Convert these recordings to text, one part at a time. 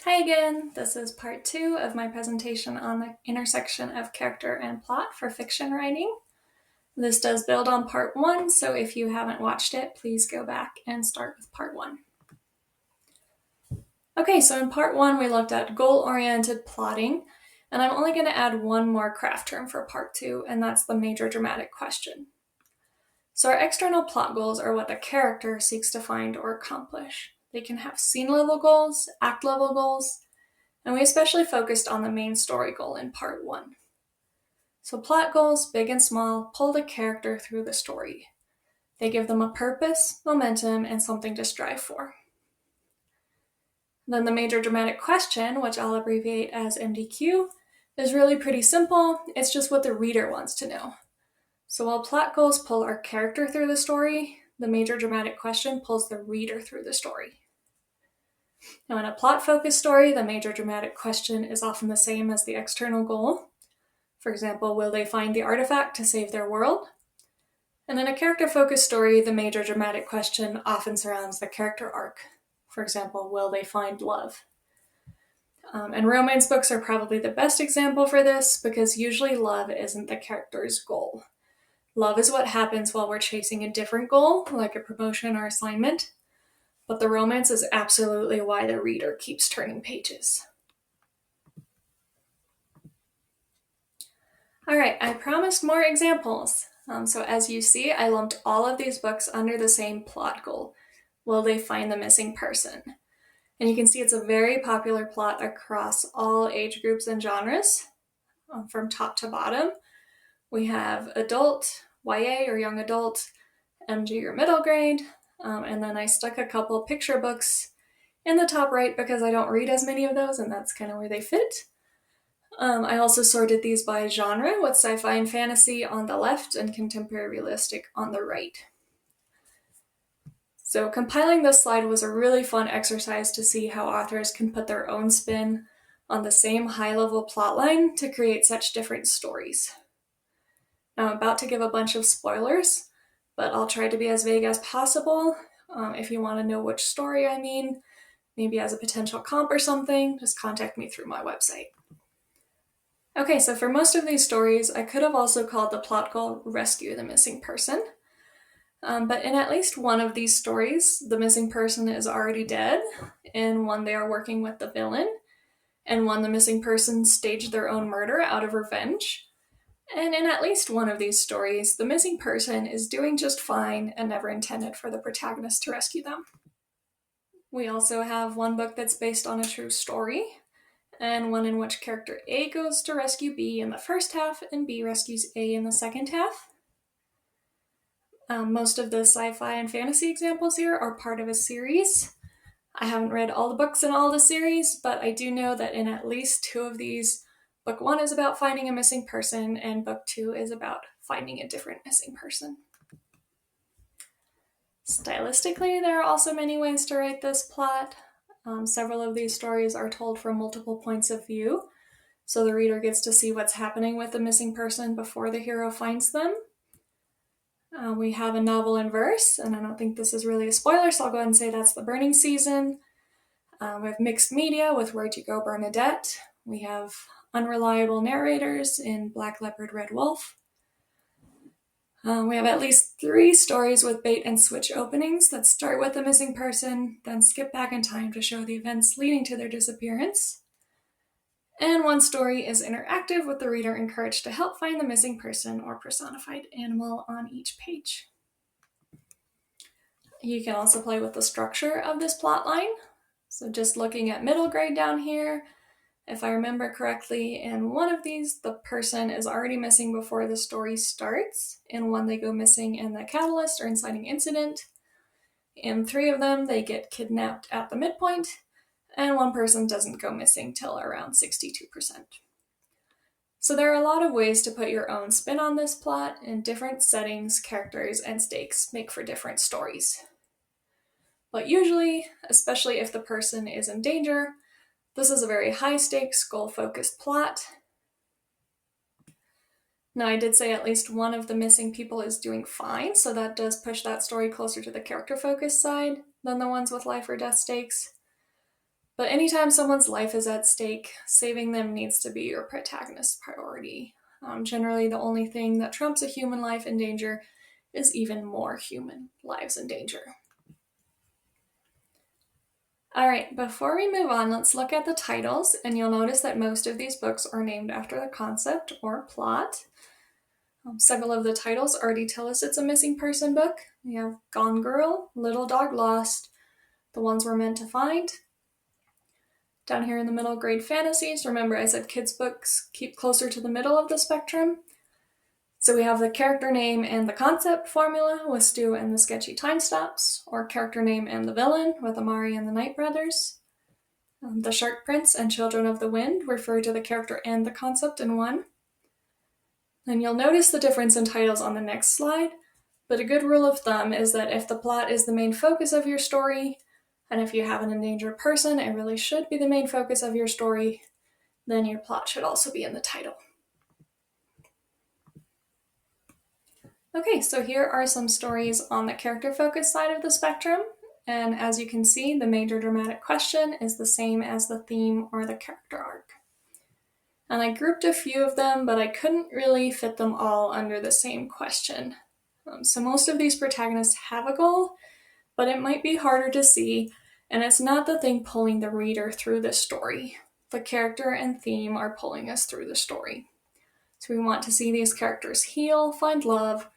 Hi again, this is part 2 of my presentation on the intersection of character and plot for fiction writing. This does build on part 1, so if you haven't watched it, please go back and start with part 1. Okay, so in part 1 we looked at goal-oriented plotting, and I'm only going to add one more craft term for part 2, and that's the major dramatic question. So our external plot goals are what the character seeks to find or accomplish. They can have scene-level goals, act-level goals, and we especially focused on the main story goal in part 1. So plot goals, big and small, pull the character through the story. They give them a purpose, momentum, and something to strive for. Then the major dramatic question, which I'll abbreviate as MDQ, is really pretty simple. It's just what the reader wants to know. So while plot goals pull our character through the story, the major dramatic question pulls the reader through the story. Now, in a plot-focused story, the major dramatic question is often the same as the external goal. For example, will they find the artifact to save their world? And in a character-focused story, the major dramatic question often surrounds the character arc. For example, will they find love? And romance books are probably the best example for this because usually love isn't the character's goal. Love is what happens while we're chasing a different goal, like a promotion or assignment, but the romance is absolutely why the reader keeps turning pages. All right, I promised more examples. So as you see, I lumped all of these books under the same plot goal. Will they find the missing person? And you can see it's a very popular plot across all age groups and genres, from top to bottom. We have adult, YA or young adult, MG or middle grade, and then I stuck a couple picture books in the top right because I don't read as many of those, and that's kind of where they fit. I also sorted these by genre, with sci-fi and fantasy on the left and contemporary realistic on the right. So compiling this slide was a really fun exercise to see how authors can put their own spin on the same high-level plotline to create such different stories. Now I'm about to give a bunch of spoilers, but I'll try to be as vague as possible. If you want to know which story I mean, maybe as a potential comp or something, just contact me through my website. Okay, so for most of these stories, I could have also called the plot goal Rescue the Missing Person. But in at least one of these stories, the missing person is already dead. In one, they are working with the villain. In one, the missing person staged their own murder out of revenge. And in at least one of these stories, the missing person is doing just fine and never intended for the protagonist to rescue them. We also have one book that's based on a true story, and one in which character A goes to rescue B in the first half and B rescues A in the second half. Most of the sci-fi and fantasy examples here are part of a series. I haven't read all the books in all the series, but I do know that in at least two of these, book 1 is about finding a missing person, and book 2 is about finding a different missing person. Stylistically, there are also many ways to write this plot. Several of these stories are told from multiple points of view, so the reader gets to see what's happening with the missing person before the hero finds them. We have a novel in verse, and I don't think this is really a spoiler, so I'll go ahead and say that's The Burning Season. We have mixed media with Where'd You Go, Bernadette. We have unreliable narrators in Black Leopard, Red Wolf. We have at least 3 stories with bait and switch openings that start with the missing person, then skip back in time to show the events leading to their disappearance. And one story is interactive, with the reader encouraged to help find the missing person or personified animal on each page. You can also play with the structure of this plot line. So just looking at middle grade down here, if I remember correctly, in one of these, the person is already missing before the story starts. In one, they go missing in the catalyst or inciting incident. In 3 of them, they get kidnapped at the midpoint, and one person doesn't go missing till around 62%. So there are a lot of ways to put your own spin on this plot, and different settings, characters, and stakes make for different stories. But usually, especially if the person is in danger, this is a very high-stakes, goal-focused plot. Now, I did say at least one of the missing people is doing fine, so that does push that story closer to the character-focused side than the ones with life or death stakes. But anytime someone's life is at stake, saving them needs to be your protagonist's priority. Generally, the only thing that trumps a human life in danger is even more human lives in danger. Alright, before we move on, let's look at the titles, and you'll notice that most of these books are named after the concept or plot. Several of the titles already tell us it's a missing person book. We have Gone Girl, Little Dog Lost, The Ones We're Meant to Find. Down here in the middle, grade fantasies. Remember, I said kids' books keep closer to the middle of the spectrum. So we have the character name and the concept formula with Stu and the Sketchy Time Stops, or character name and the villain with Amari and the Knight Brothers. The Shark Prince and Children of the Wind refer to the character and the concept in one. And you'll notice the difference in titles on the next slide, but a good rule of thumb is that if the plot is the main focus of your story, and if you have an endangered person, it really should be the main focus of your story, then your plot should also be in the title. Okay, so here are some stories on the character focus side of the spectrum, and as you can see, the major dramatic question is the same as the theme or the character arc. And I grouped a few of them, but I couldn't really fit them all under the same question. So most of these protagonists have a goal, but it might be harder to see, and it's not the thing pulling the reader through the story. The character and theme are pulling us through the story. So we want to see these characters heal, find love,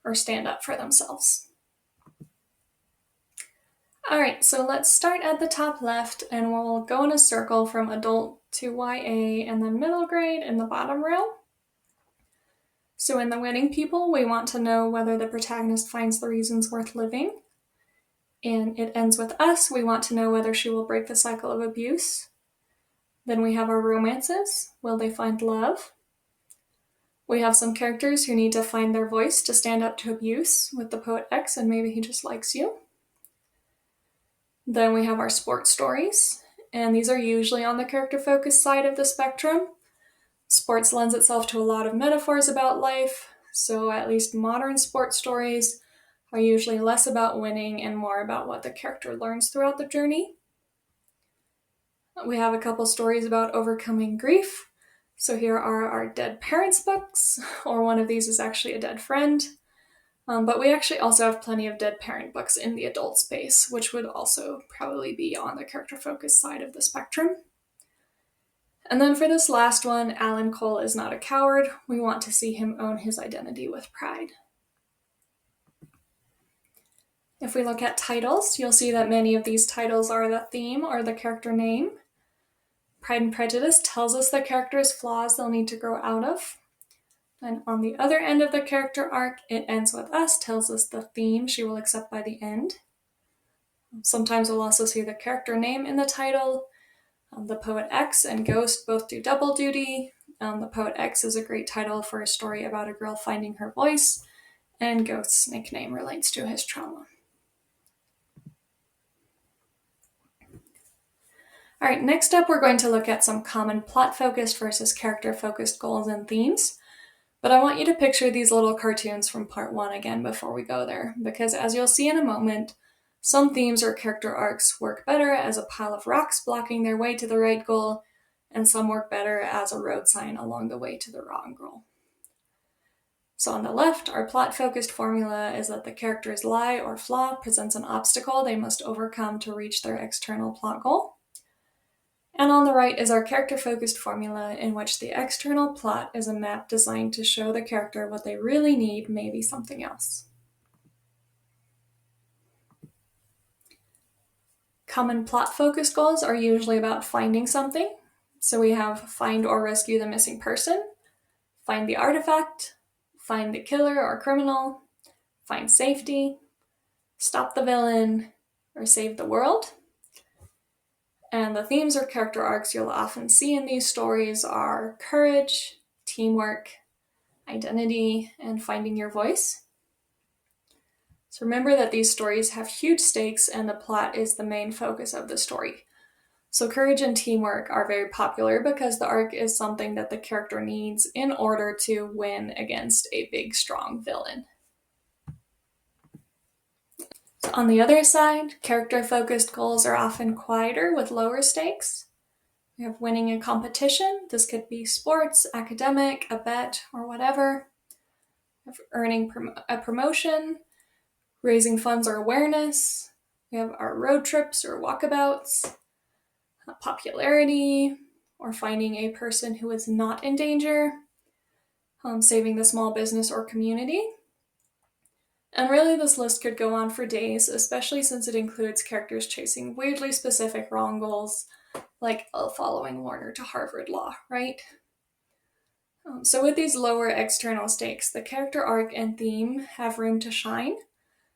or stand up for themselves. Alright, so let's start at the top left, and we'll go in a circle from adult to YA and then middle grade in the bottom row. So in The Winning People, we want to know whether the protagonist finds the reasons worth living. In It Ends With Us, we want to know whether she will break the cycle of abuse. Then we have our romances. Will they find love? We have some characters who need to find their voice to stand up to abuse with the poet X, and maybe he just likes you. Then we have our sports stories, and these are usually on the character-focused side of the spectrum. Sports lends itself to a lot of metaphors about life, so at least modern sports stories are usually less about winning and more about what the character learns throughout the journey. We have a couple stories about overcoming grief. So here are our dead parents books, or one of these is actually a dead friend. But we actually also have plenty of dead parent books in the adult space, which would also probably be on the character-focused side of the spectrum. And then for this last one, Alan Cole is not a coward. We want to see him own his identity with pride. If we look at titles, you'll see that many of these titles are the theme or the character name. Pride and Prejudice tells us the character's flaws they'll need to grow out of. And on the other end of the character arc, It Ends With Us tells us the theme she will accept by the end. Sometimes we'll also see the character name in the title. The Poet X and Ghost both do double duty. The Poet X is a great title for a story about a girl finding her voice, and Ghost's nickname relates to his trauma. Alright, next up we're going to look at some common plot-focused versus character-focused goals and themes. But I want you to picture these little cartoons from part 1 again before we go there, because as you'll see in a moment, some themes or character arcs work better as a pile of rocks blocking their way to the right goal, and some work better as a road sign along the way to the wrong goal. So on the left, our plot-focused formula is that the character's lie or flaw presents an obstacle they must overcome to reach their external plot goal. And on the right is our character-focused formula, in which the external plot is a map designed to show the character what they really need, maybe something else. Common plot-focused goals are usually about finding something. So we have find or rescue the missing person, find the artifact, find the killer or criminal, find safety, stop the villain, or save the world. And the themes or character arcs you'll often see in these stories are courage, teamwork, identity, and finding your voice. So remember that these stories have huge stakes and the plot is the main focus of the story. So courage and teamwork are very popular because the arc is something that the character needs in order to win against a big, strong villain. So on the other side, character-focused goals are often quieter with lower stakes. We have winning a competition. This could be sports, academic, a bet, or whatever. We have earning a promotion, raising funds or awareness. We have our road trips or walkabouts, popularity, or finding a person who is not in danger, saving the small business or community. And really, this list could go on for days, especially since it includes characters chasing weirdly specific wrong goals, like following Warner to Harvard Law, right? So with these lower external stakes, the character arc and theme have room to shine.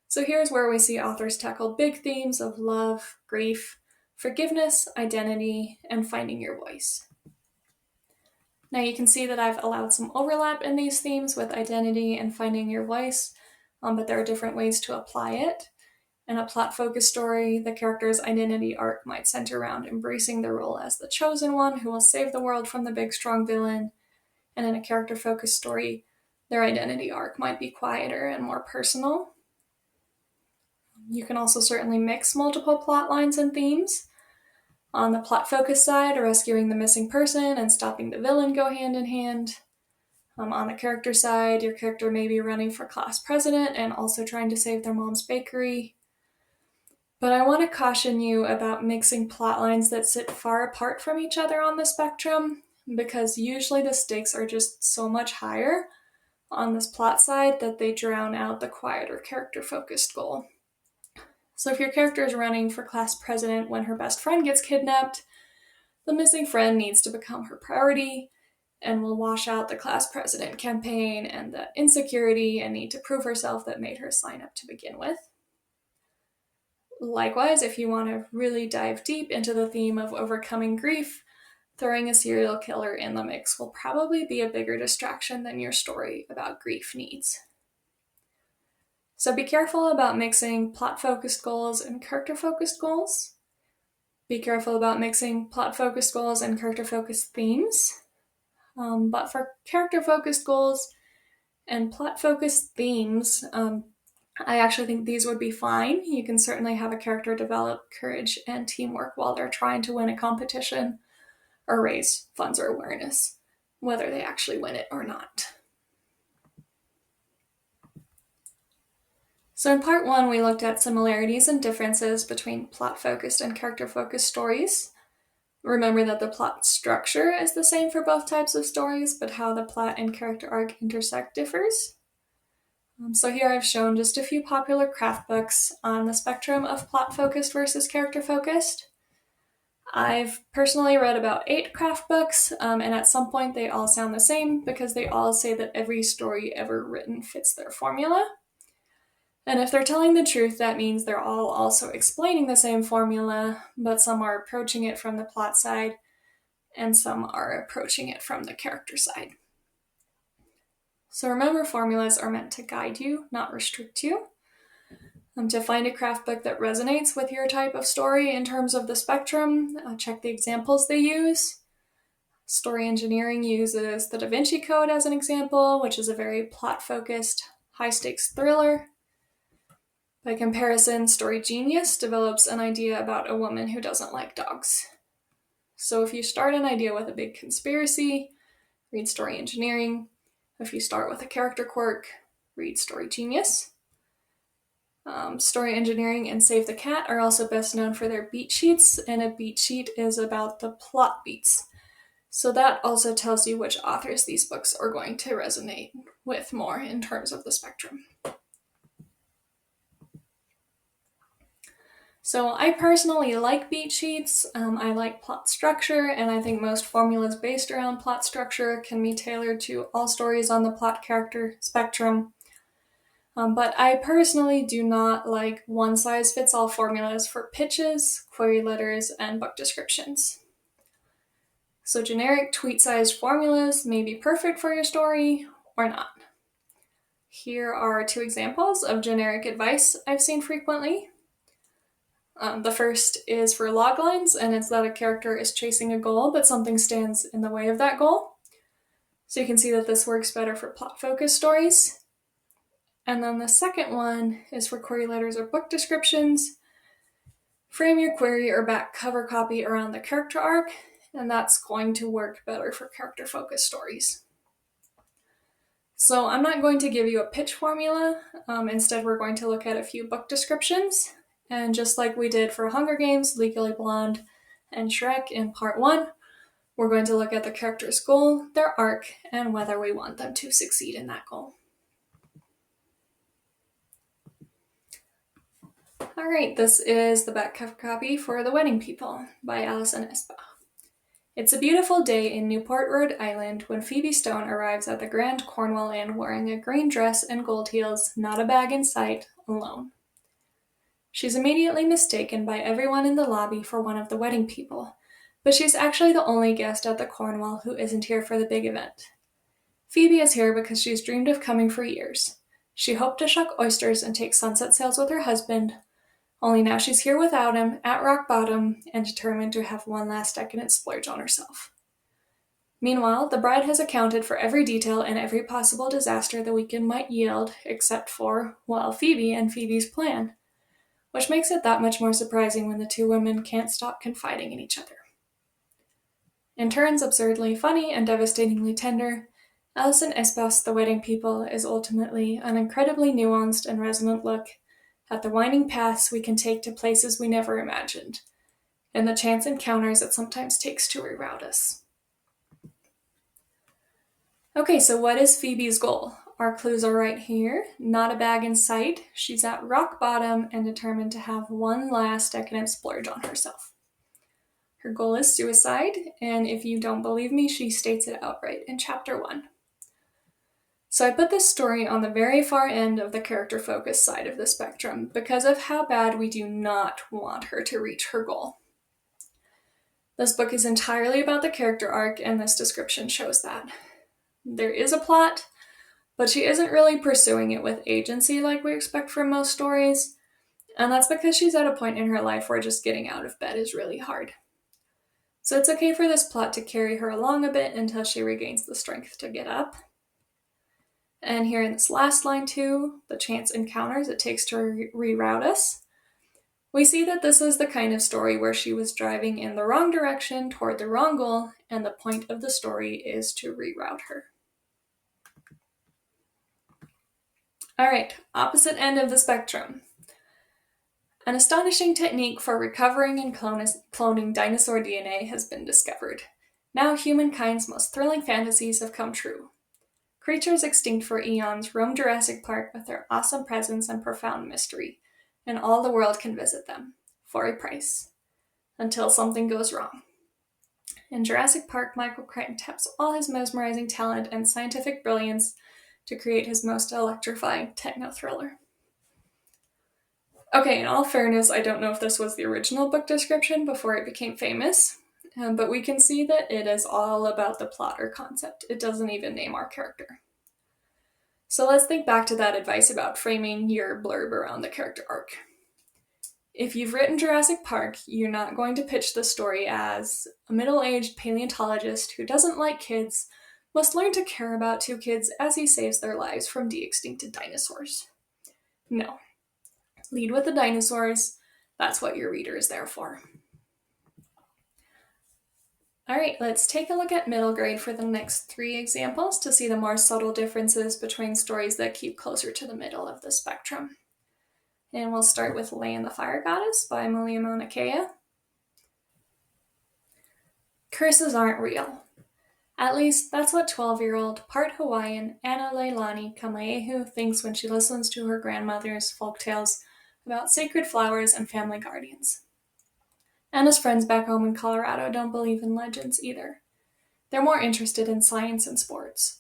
So here's where we see authors tackle big themes of love, grief, forgiveness, identity, and finding your voice. Now you can see that I've allowed some overlap in these themes with identity and finding your voice, but there are different ways to apply it. In a plot-focused story, the character's identity arc might center around embracing their role as the chosen one who will save the world from the big strong villain. And in a character-focused story, their identity arc might be quieter and more personal. You can also certainly mix multiple plot lines and themes. On the plot-focused side, rescuing the missing person and stopping the villain go hand in hand. On the character side, your character may be running for class president and also trying to save their mom's bakery. But I want to caution you about mixing plot lines that sit far apart from each other on the spectrum, because usually the stakes are just so much higher on this plot side that they drown out the quieter character-focused goal. So if your character is running for class president when her best friend gets kidnapped, the missing friend needs to become her priority and will wash out the class president campaign and the insecurity and need to prove herself that made her sign up to begin with. Likewise, if you want to really dive deep into the theme of overcoming grief, throwing a serial killer in the mix will probably be a bigger distraction than your story about grief needs. So be careful about mixing plot-focused goals and character-focused goals. Be careful about mixing plot-focused goals and character-focused themes. But for character-focused goals and plot-focused themes, I actually think these would be fine. You can certainly have a character develop courage and teamwork while they're trying to win a competition or raise funds or awareness, whether they actually win it or not. So in part 1, we looked at similarities and differences between plot-focused and character-focused stories. Remember that the plot structure is the same for both types of stories, but how the plot and character arc intersect differs. So here I've shown just a few popular craft books on the spectrum of plot-focused versus character-focused. I've personally read about 8 craft books, and at some point they all sound the same because they all say that every story ever written fits their formula. And if they're telling the truth, that means they're all also explaining the same formula, but some are approaching it from the plot side, and some are approaching it from the character side. So remember, formulas are meant to guide you, not restrict you. To find a craft book that resonates with your type of story in terms of the spectrum, check the examples they use. Story Engineering uses the Da Vinci Code as an example, which is a very plot-focused, high-stakes thriller. By comparison, Story Genius develops an idea about a woman who doesn't like dogs. So if you start an idea with a big conspiracy, read Story Engineering. If you start with a character quirk, read Story Genius. Story Engineering and Save the Cat are also best known for their beat sheets, and a beat sheet is about the plot beats. So that also tells you which authors these books are going to resonate with more in terms of the spectrum. So I personally like beat sheets, I like plot structure, and I think most formulas based around plot structure can be tailored to all stories on the plot character spectrum. But I personally do not like one-size-fits-all formulas for pitches, query letters, and book descriptions. So generic tweet-sized formulas may be perfect for your story or not. Here are 2 examples of generic advice I've seen frequently. The first is for loglines, and it's that a character is chasing a goal, but something stands in the way of that goal. So you can see that this works better for plot-focused stories. And then the second one is for query letters or book descriptions. Frame your query or back cover copy around the character arc, and that's going to work better for character-focused stories. So I'm not going to give you a pitch formula. Instead, we're going to look at a few book descriptions. And just like we did for Hunger Games, Legally Blonde, and Shrek in part 1, we're going to look at the character's goal, their arc, and whether we want them to succeed in that goal. Alright, this is the back cover copy for The Wedding People by Alison Espa. It's a beautiful day in Newport, Rhode Island when Phoebe Stone arrives at the Grand Cornwall Inn wearing a green dress and gold heels, not a bag in sight, alone. She's immediately mistaken by everyone in the lobby for one of the wedding people, but she's actually the only guest at the Cornwall who isn't here for the big event. Phoebe is here because she's dreamed of coming for years. She hoped to shuck oysters and take sunset sails with her husband, only now she's here without him, at rock bottom, and determined to have one last decadent splurge on herself. Meanwhile, the bride has accounted for every detail and every possible disaster the weekend might yield, except for, well, Phoebe and Phoebe's plan, which makes it that much more surprising when the two women can't stop confiding in each other. In turns absurdly funny and devastatingly tender, Alison Espa's The Wedding People is ultimately an incredibly nuanced and resonant look at the winding paths we can take to places we never imagined, and the chance encounters it sometimes takes to reroute us. Okay, so what is Phoebe's goal? Our clues are right here. Not a bag in sight. She's at rock bottom and determined to have one last decadent splurge on herself. Her goal is suicide, and if you don't believe me, she states it outright in chapter 1. So I put this story on the very far end of the character-focused side of the spectrum because of how bad we do not want her to reach her goal. This book is entirely about the character arc, and this description shows that. There is a plot, but she isn't really pursuing it with agency like we expect from most stories, and that's because she's at a point in her life where just getting out of bed is really hard. So it's okay for this plot to carry her along a bit until she regains the strength to get up. And here in this last line too, the chance encounters it takes to reroute us, we see that this is the kind of story where she was driving in the wrong direction toward the wrong goal, and the point of the story is to reroute her. Alright, opposite end of the spectrum. An astonishing technique for recovering and cloning dinosaur DNA has been discovered. Now humankind's most thrilling fantasies have come true. Creatures extinct for eons roam Jurassic Park with their awesome presence and profound mystery, and all the world can visit them, for a price, until something goes wrong. In Jurassic Park, Michael Crichton taps all his mesmerizing talent and scientific brilliance to create his most electrifying techno-thriller. Okay, in all fairness, I don't know if this was the original book description before it became famous, but we can see that it is all about the plot or concept. It doesn't even name our character. So let's think back to that advice about framing your blurb around the character arc. If you've written Jurassic Park, you're not going to pitch the story as a middle-aged paleontologist who doesn't like kids must learn to care about two kids as he saves their lives from de-extincted dinosaurs. No. Lead with the dinosaurs. That's what your reader is there for. Alright, let's take a look at middle grade for the next 3 examples to see the more subtle differences between stories that keep closer to the middle of the spectrum. And we'll start with Lay and the Fire Goddess by Malia Mauna Kea. Curses aren't real. At least, that's what 12-year-old, part Hawaiian Anna Leilani Kamaehu thinks when she listens to her grandmother's folktales about sacred flowers and family guardians. Anna's friends back home in Colorado don't believe in legends either. They're more interested in science and sports.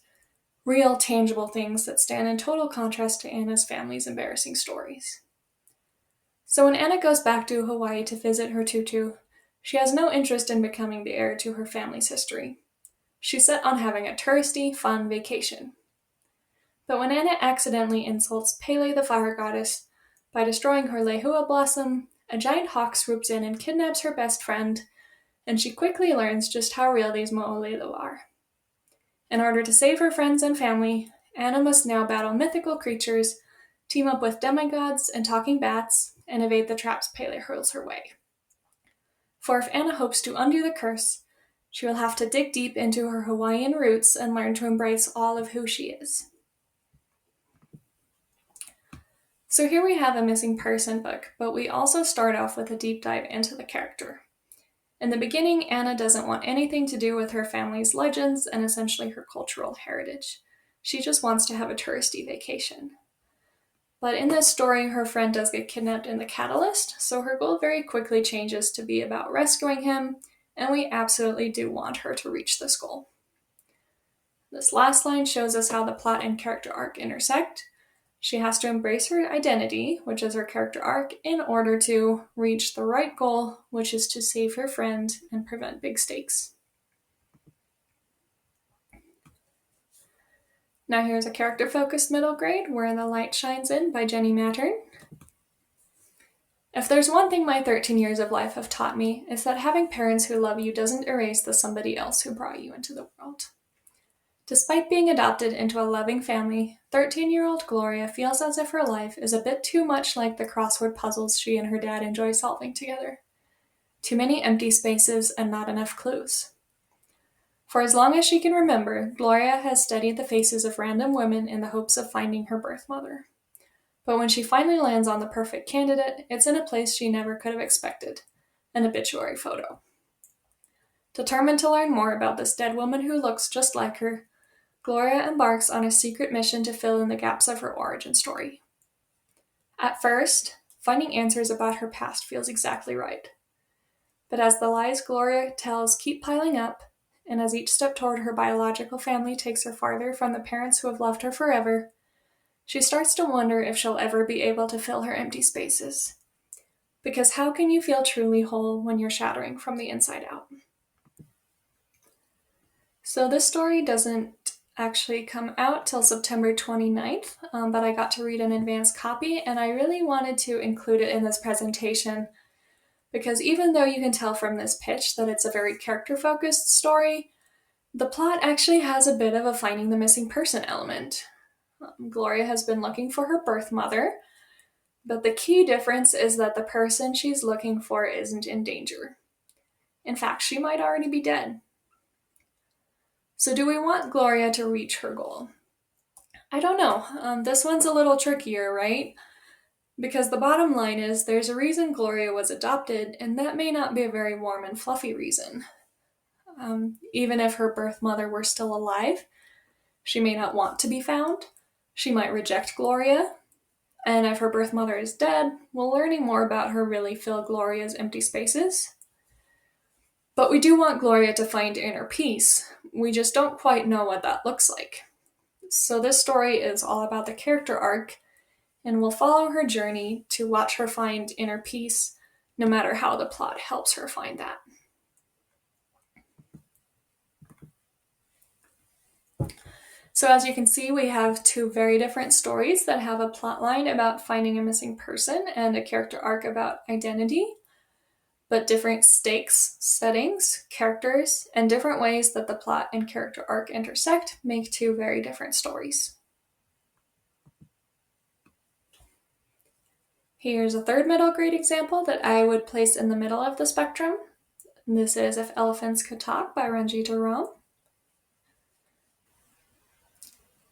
Real, tangible things that stand in total contrast to Anna's family's embarrassing stories. So when Anna goes back to Hawaii to visit her tutu, she has no interest in becoming the heir to her family's history. She's set on having a touristy, fun vacation. But when Anna accidentally insults Pele the fire goddess by destroying her lehua blossom, a giant hawk swoops in and kidnaps her best friend, and she quickly learns just how real these mo'olelo are. In order to save her friends and family, Anna must now battle mythical creatures team up with demigods and talking bats, and evade the traps Pele hurls her way. For if Anna hopes to undo the curse, she will have to dig deep into her Hawaiian roots and learn to embrace all of who she is. So here we have a missing person book, but we also start off with a deep dive into the character. In the beginning, Anna doesn't want anything to do with her family's legends and essentially her cultural heritage. She just wants to have a touristy vacation. But in this story, her friend does get kidnapped in the Catalyst, so her goal very quickly changes to be about rescuing him, and we absolutely do want her to reach this goal. This last line shows us how the plot and character arc intersect. She has to embrace her identity, which is her character arc, in order to reach the right goal, which is to save her friend and prevent big stakes. Now here's a character-focused middle grade, Where the Light Shines In by Jenny Mattern. If there's one thing my 13 years of life have taught me, it's that having parents who love you doesn't erase the somebody else who brought you into the world. Despite being adopted into a loving family, 13-year-old Gloria feels as if her life is a bit too much like the crossword puzzles she and her dad enjoy solving together. Too many empty spaces and not enough clues. For as long as she can remember, Gloria has studied the faces of random women in the hopes of finding her birth mother. But when she finally lands on the perfect candidate, it's in a place she never could have expected, an obituary photo. Determined to learn more about this dead woman who looks just like her, Gloria embarks on a secret mission to fill in the gaps of her origin story. At first, finding answers about her past feels exactly right. But as the lies Gloria tells keep piling up, and as each step toward her biological family takes her farther from the parents who have loved her forever, she starts to wonder if she'll ever be able to fill her empty spaces. Because how can you feel truly whole when you're shattering from the inside out? So this story doesn't actually come out till September 29th, but I got to read an advanced copy, and I really wanted to include it in this presentation because even though you can tell from this pitch that it's a very character-focused story, the plot actually has a bit of a finding the missing person element. Gloria has been looking for her birth mother, but the key difference is that the person she's looking for isn't in danger. In fact, she might already be dead. So do we want Gloria to reach her goal? I don't know. This one's a little trickier, right? Because the bottom line is there's a reason Gloria was adopted, and that may not be a very warm and fluffy reason. Even if her birth mother were still alive, she may not want to be found. She might reject Gloria. And if her birth mother is dead, will learning more about her really fill Gloria's empty spaces? But we do want Gloria to find inner peace. We just don't quite know what that looks like. So this story is all about the character arc, and we'll follow her journey to watch her find inner peace, no matter how the plot helps her find that. So as you can see, we have two very different stories that have a plot line about finding a missing person and a character arc about identity, but different stakes, settings, characters, and different ways that the plot and character arc intersect make two very different stories. Here's a third middle grade example that I would place in the middle of the spectrum. This is If Elephants Could Talk by Ranjita Ram.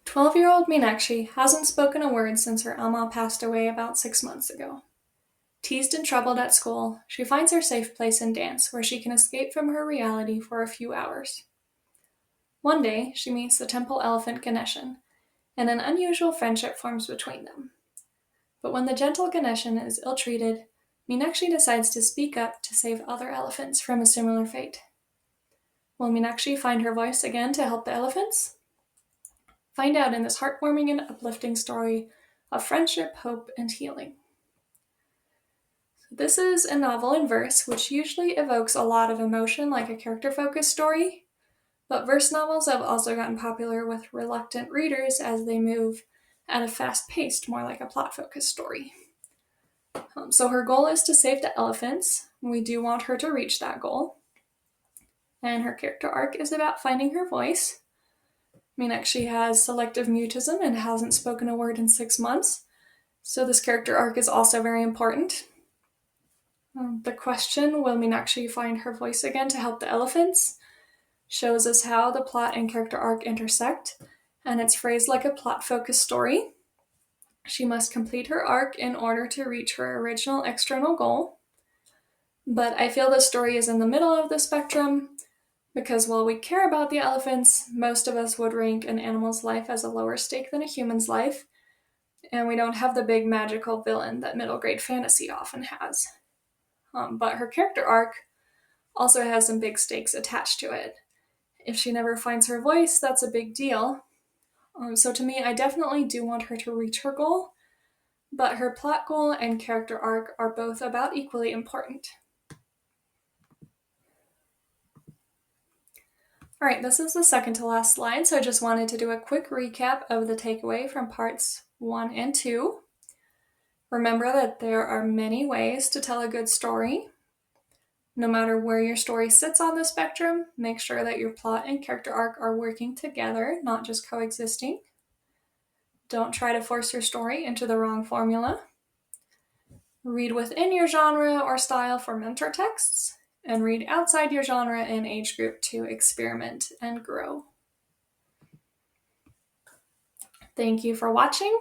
12-year-old Meenakshi hasn't spoken a word since her Amma passed away about 6 months ago. Teased and troubled at school, she finds her safe place in dance where she can escape from her reality for a few hours. One day, she meets the temple elephant Ganeshan, and an unusual friendship forms between them. But when the gentle Ganeshan is ill-treated, Meenakshi decides to speak up to save other elephants from a similar fate. Will Meenakshi find her voice again to help the elephants? Find out in this heartwarming and uplifting story of friendship, hope, and healing. This is a novel in verse, which usually evokes a lot of emotion like a character-focused story, but verse novels have also gotten popular with reluctant readers as they move at a fast pace, more like a plot-focused story. So her goal is to save the elephants. We do want her to reach that goal. And her character arc is about finding her voice. Meenakshi has selective mutism and hasn't spoken a word in 6 months, So this character arc is also very important. The question, will Meenakshi find her voice again to help the elephants, shows us how the plot and character arc intersect, and it's phrased like a plot-focused story. She must complete her arc in order to reach her original external goal. But I feel the story is in the middle of the spectrum, because while we care about the elephants, most of us would rank an animal's life as a lower stake than a human's life, and we don't have the big magical villain that middle grade fantasy often has. But her character arc also has some big stakes attached to it. If she never finds her voice, that's a big deal. So to me, I definitely do want her to reach her goal, but her plot goal and character arc are both about equally important. Alright, this is the second to last slide, so I just wanted to do a quick recap of the takeaway from parts 1 and 2. Remember that there are many ways to tell a good story. No matter where your story sits on the spectrum, make sure that your plot and character arc are working together, not just coexisting. Don't try to force your story into the wrong formula. Read within your genre or style for mentor texts, and read outside your genre and age group to experiment and grow. Thank you for watching.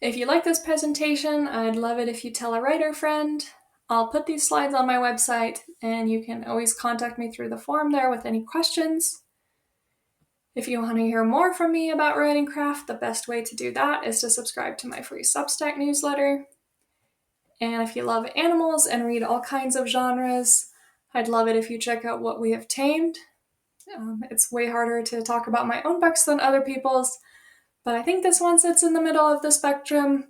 If you like this presentation, I'd love it if you tell a writer friend. I'll put these slides on my website, and you can always contact me through the form there with any questions. If you want to hear more from me about writing craft, the best way to do that is to subscribe to my free Substack newsletter. And if you love animals and read all kinds of genres, I'd love it if you check out What We Have Tamed. It's way harder to talk about my own books than other people's, but I think this one sits in the middle of the spectrum.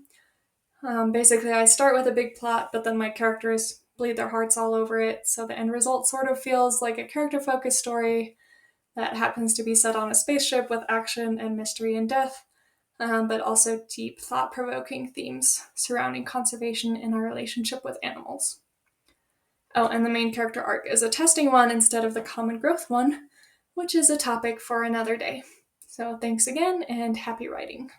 Basically, I start with a big plot, but then my characters bleed their hearts all over it, so the end result sort of feels like a character-focused story that happens to be set on a spaceship with action and mystery and death, but also deep, thought-provoking themes surrounding conservation and our relationship with animals. Oh, and the main character arc is a testing one instead of the common growth one, which is a topic for another day. So thanks again, and happy writing.